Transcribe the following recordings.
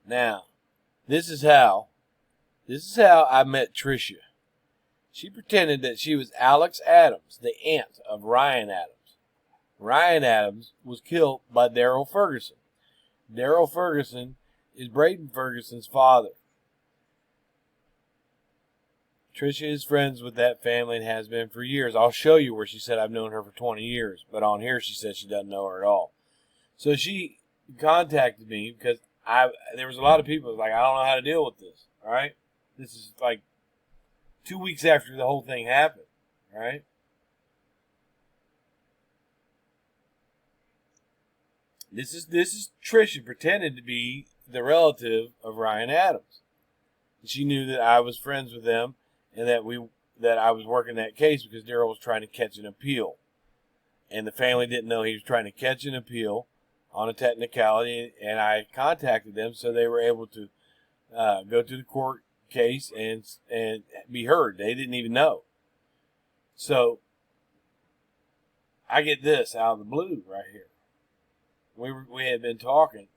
Now, this is how I met Tricia. She pretended that she was Alex Adams, the aunt of Ryan Adams. Ryan Adams was killed by Daryl Ferguson. Daryl Ferguson is Braden Ferguson's father. Tricia is friends with that family and has been for years. I'll show you where she said I've known her for 20 years. But on here she says she doesn't know her at all. So she contacted me because there was a lot of people like, I don't know how to deal with this. All right? This is like 2 weeks after the whole thing happened. All right? This is Tricia pretending to be the relative of Ryan Adams. She knew that I was friends with them and that I was working that case because Daryl was trying to catch an appeal. And the family didn't know he was trying to catch an appeal on a technicality, and I contacted them so they were able to go to the court case and be heard. They didn't even know. So I get this out of the blue right here. We had been talking.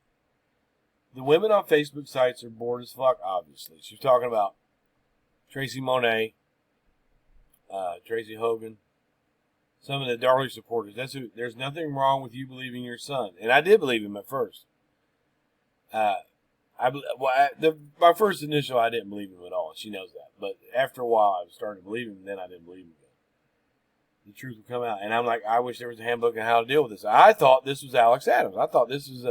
The women on Facebook sites are bored as fuck, obviously. She was talking about Tracy Monet, Tracy Hogan, some of the Darley supporters. There's nothing wrong with you believing your son. And I did believe him at first. My first initial, I didn't believe him at all. She knows that. But after a while, I started to believe him, and then I didn't believe him again. The truth would come out. And I'm like, I wish there was a handbook on how to deal with this. I thought this was Alex Adams. I thought this was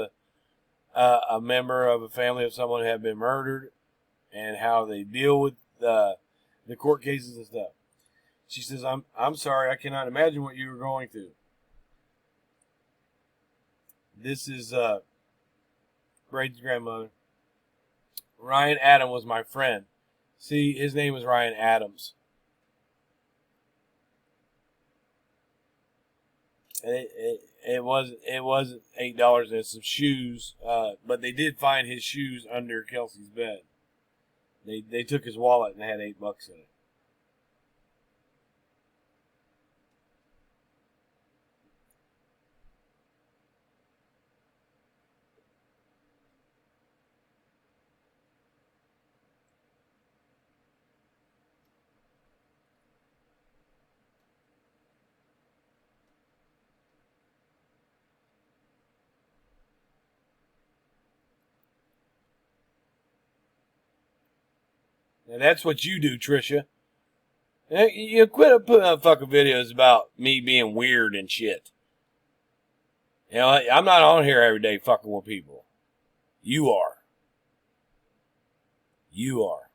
a member of a family of someone who had been murdered and how they deal with the court cases and stuff. She says, I'm sorry, I cannot imagine what you were going through. This is Braden's grandmother. Ryan Adams was my friend. See, his name was Ryan Adams. It wasn't $8 and some shoes, but they did find his shoes under Kelsey's bed. They took his wallet and had $8 in it. And that's what you do, Tricia. You quit putting up fucking videos about me being weird and shit. You know, I'm not on here every day fucking with people. You are. You are.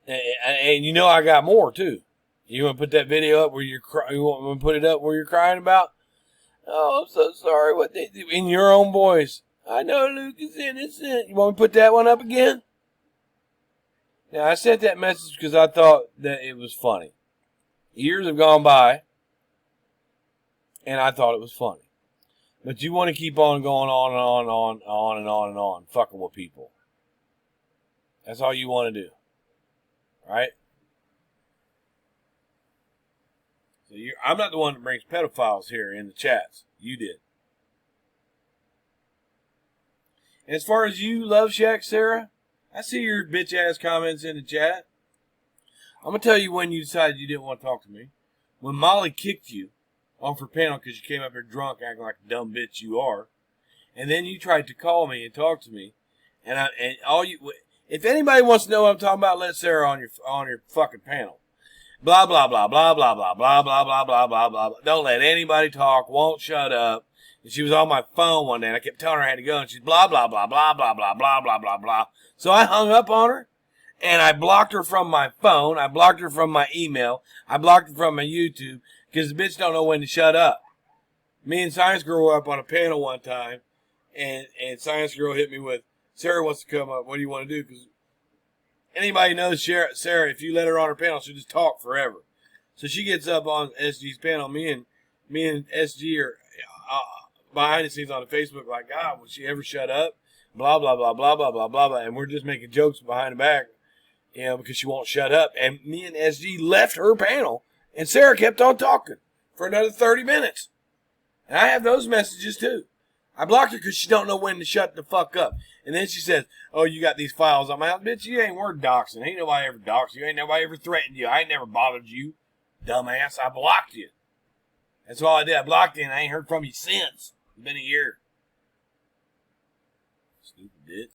And you know I got more, too. You want to put that video up where you want to put it up where you're crying about? Oh, I'm so sorry what they do. In your own voice. I know Luke is innocent. You want me to put that one up again? Now, I sent that message because I thought that it was funny. Years have gone by, and I thought it was funny. But you want to keep on going on and on and on, fucking with people. That's all you want to do. Right? So I'm not the one that brings pedophiles here in the chats. You did. And as far as you, Love Shack, Sarah, I see your bitch ass comments in the chat. I'm going to tell you when you decided you didn't want to talk to me. When Molly kicked you off her panel because you came up here drunk acting like a dumb bitch you are. And then you tried to call me and talk to me. If anybody wants to know what I'm talking about, let Sarah on your fucking panel. Blah, blah, blah, blah, blah, blah, blah, blah, blah, blah, blah, blah. Don't let anybody talk. Won't shut up. And she was on my phone one day, and I kept telling her I had to go, and she's blah, blah, blah, blah, blah, blah, blah, blah, blah, blah. So I hung up on her, and I blocked her from my phone. I blocked her from my email. I blocked her from my YouTube, because the bitch don't know when to shut up. Me and Science Girl were up on a panel one time, and Science Girl hit me with, Sarah wants to come up. What do you want to do? Because anybody knows Sarah, if you let her on her panel, she'll just talk forever. So she gets up on SG's panel. Me and SG are behind the scenes on the Facebook like, God, will she ever shut up? Blah, blah, blah, blah, blah, blah, blah, blah. And we're just making jokes behind the back, because she won't shut up. And me and SG left her panel, and Sarah kept on talking for another 30 minutes. And I have those messages, too. I blocked her because she don't know when to shut the fuck up. And then she says, oh, you got these files on my house. Bitch, you ain't worth doxing. Ain't nobody ever doxed you. Ain't nobody ever threatened you. I ain't never bothered you, dumbass. I blocked you. That's all I did. I blocked you, and I ain't heard from you since. It's been a year. Stupid bitch.